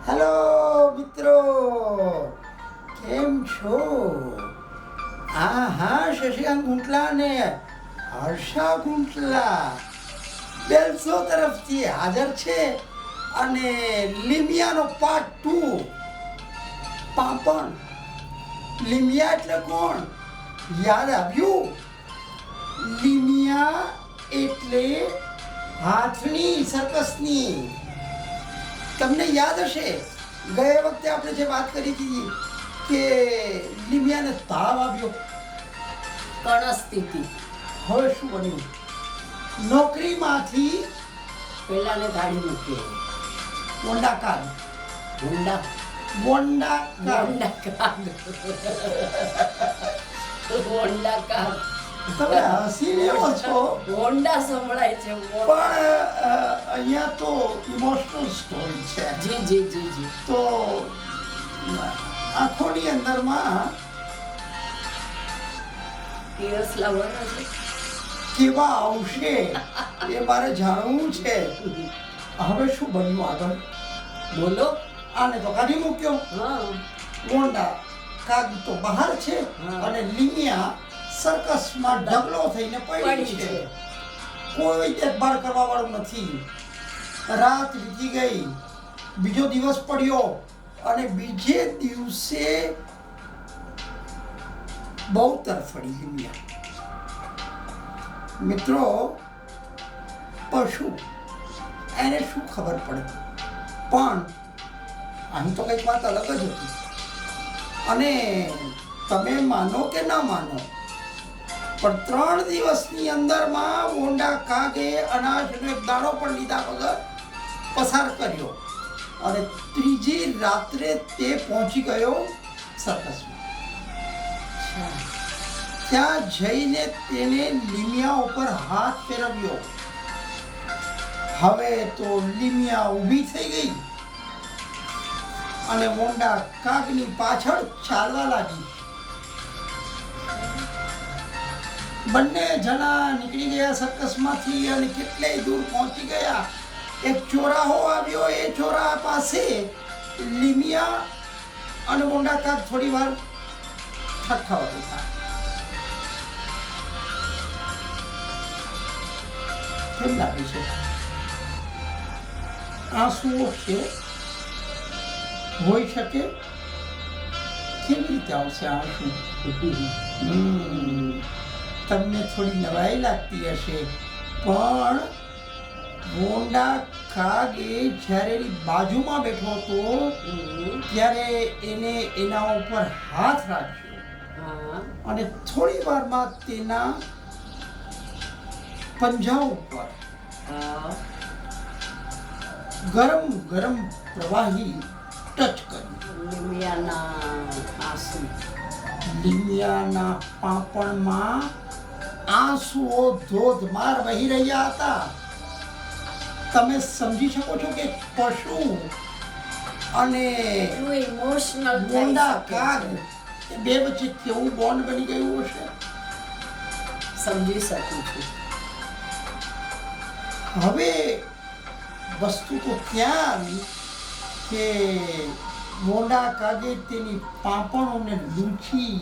Hello મિત્રો, કેમ છો? હા, શશિકાંત ગુંટલા ને હર્ષા ગુંટલા બેલસો તરફથી હાજર છે અને લીમિયાનો પાર્ટ 2. પાપણ લીમિયા એટલે કોણ? યાદ આવ્યું? લીમિયા એટલે હાથની સર્કસની. તમને યાદ હશે ગયા વખતે આપણે જે વાત કરી હતી કે લીમિયાને તાવ આવ્યો, કણસ્થિતિ. હવે શું બન્યું? નોકરીમાંથી પેલાને ગાડી મૂકી વોંડાકાર હોન્ડા હોન્ડા કાર તમે હસી લેવો છો, હોન્ડા સંભળાય છે. પણ અહીંયા તો ઇમોશનલ સ્ટોરી છે. જી જી જી જી. તો આંખોની અંદરમાં ટીયર્સ લાવવાના છે. કેવા આવશે એ મારે જાણવું છે. હવે શું બન્યું આગળ? બોલો. આને તો કાઢી મૂક્યો, હા, વોંડા કાગ તો બહાર છે હા. અને લીમિયા સર્કસમાં ઢગલો થઈને પડી પડી છે. છે. કોઈ દેખભાળ કરવા વાળું નથી. રાત વીતી ગઈ, બીજો દિવસ પડ્યો અને બીજે દિવસે બહુ તરફડી લીમિયા. મિત્રો, પશુ એને શું ખબર પડે? પણ અહીં તો કંઈક વાત અલગ જ હતી. અને તમે માનો કે ના માનો, પણ 3 દિવસની અંદરમાં વોંડા કાગે અનાજનો એક દાણો પણ લીધા વગર પસાર કર્યો અને ત્રીજી રાત્રે તે પહોંચી ગયો સર્કસમાં. ત્યાં જઈને તેને લીમિયા ઉપર હાથ ફેરવ્યો. હવે તો લીમિયા ઊભી થઈ ગઈ અને વોંડા કાગની પાછળ ચાલવા લાગી. બંને જણા નીકળી ગયા સર્કસમાંથી અને કેટલેય દૂર પહોંચી ગયા. એક ચોરાહો આવ્યો. એ ચોરાહા પાસે લીમિયા અને વોંડા કાગ થોડી વાર ઠઠ્ઠાવા બેઠા. કેમ લાગે છે? આંસુઓ છે? હોઈ શકે? કેવી રીતે આવશે આંસુ? તમને થોડી નવાઈ લાગતી હશે, પણ વોંડા કાગે જ્યારે એની બાજુમાં બેઠો હતો ત્યારે એને એના ઉપર હાથ રાખ્યો અને થોડી વારમાં તેના પંજા ઉપર ગરમ ગરમ પ્રવાહી ટચ કર્યું. લીમિયાના પાંપણમાં આંસુઓ ધોધમાર વહી રહ્યા હતા. તમે સમજી શકો છો કે પશુ અને ઇમોશનલ વોંડા કાગ એ બે વચ્ચે કેવું બોન્ડ બની ગયું હશે. સમજી શકું છું. હવે વસ્તુ તો ક્યાં આવી કે વોંડા કાગે તેની પાંપણોને લૂછી,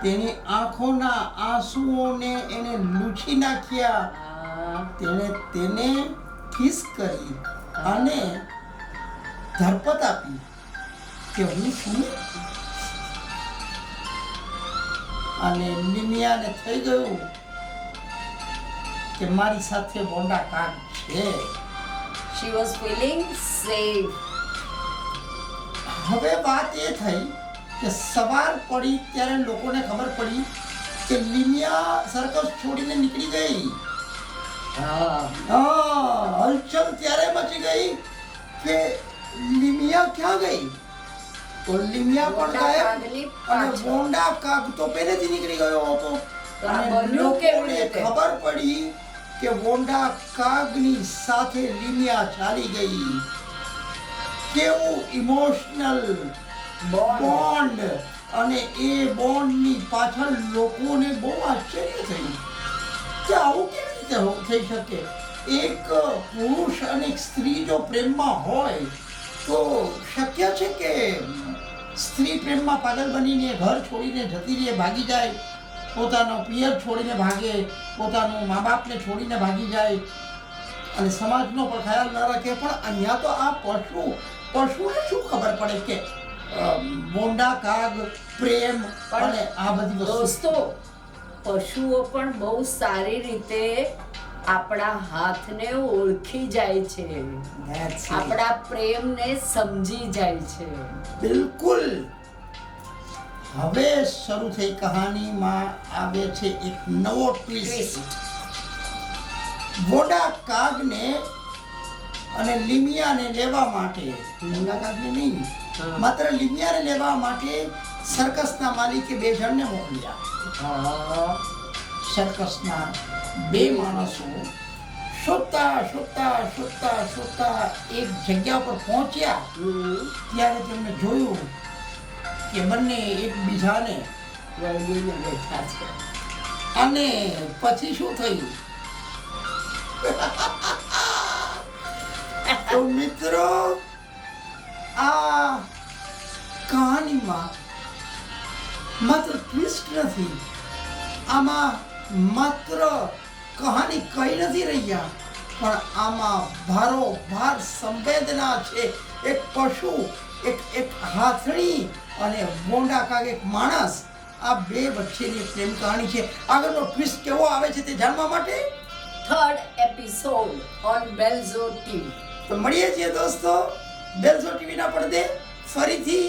તેની આંખોના આંસુઓને એને લૂછી નાખ્યા. તેને કિસ કરી અને ધરપત આપી કે હું છું. અને લીમિયાને થઈ ગયું કે મારી સાથે વોંડા કાગ છે. She was feeling safe. હવે વાત એ થઈ કે સવાર પડી ત્યારે લોકોને ખબર પડી કે લીમિયા સર્કસ છોડીને નીકળી ગઈ. હલચલ ત્યારે મચી ગઈ કે લીમિયા ક્યાં ગઈ? તો લીમિયા પણ ગાયબ અને વોંડા કાગ તો પહેલેથી નીકળી ગયો હતો. અને લોકોને ખબર પડી કે વોંડા કાગની સાથે લીમિયા ચાલી ગઈ. કેવું ઇમોશનલ બોન્ડ! અને એ બોન્ડની પાછળ લોકોને બહુ આશ્ચર્ય થયું કે આવું કેવી રીતે થઈ શકે. એક પુરુષ અને એક સ્ત્રી જો પ્રેમમાં હોય તો શક્ય છે કે સ્ત્રી પ્રેમમાં પાગલ બનીને ઘર છોડીને જતી રહે, ભાગી જાય, પોતાનો પિયર છોડીને ભાગે, પોતાનું મા બાપને છોડીને ભાગી જાય અને સમાજનો પણ ખ્યાલ ન રાખે? પણ અહીંયા તો આ પશુને શું ખબર પડે કે બોંડા કાગ પ્રેમ અને આ બધી વસ્તુ? દોસ્તો, પશુઓ પણ બહુ સારી રીતે આપણા હાથને ઓળખી જાય છે, That's it. આપણા પ્રેમને સમજી જાય છે. બિલકુલ. હવે શરૂ થઈ કહાનીમાં આવે છે એક નવો ટ્વિસ્ટ. બોંડા કાગને અને લીમિયાને લેવા માટે, બોંડા કાગને નહીં, હા. માત્ર લીમિયાને લેવા માટે સર્કસના માલિકે 2 જણને મોકલ્યા. હા, સર્કસના 2 માણસો શોધતા એક જગ્યા પર પહોંચ્યા. ત્યારે તેમને જોયું કે બંને એકબીજાને વળગીને બેઠા છે. અને પછી શું થયું? તો મિત્રો, આ કહાનીમાં માત્ર ટ્વિસ્ટ નથી, આમાં માત્ર કહાની કહી નથી રહ્યા, પણ આમાં ભારોભાર સંવેદના છે. એક પશુ, એક હાથણી અને બોંડા કાગ એક માણસ, આ 2 વચ્ચેની એક પ્રેમ કહાની છે. આગળનો ટ્વિસ્ટ કેવો આવે છે તે જાણવા માટે 3rd episode on Belzo TV. તો મળીએ છીએ દોસ્તો બેલ્ઝો ટીવીના પડદે ફરીથી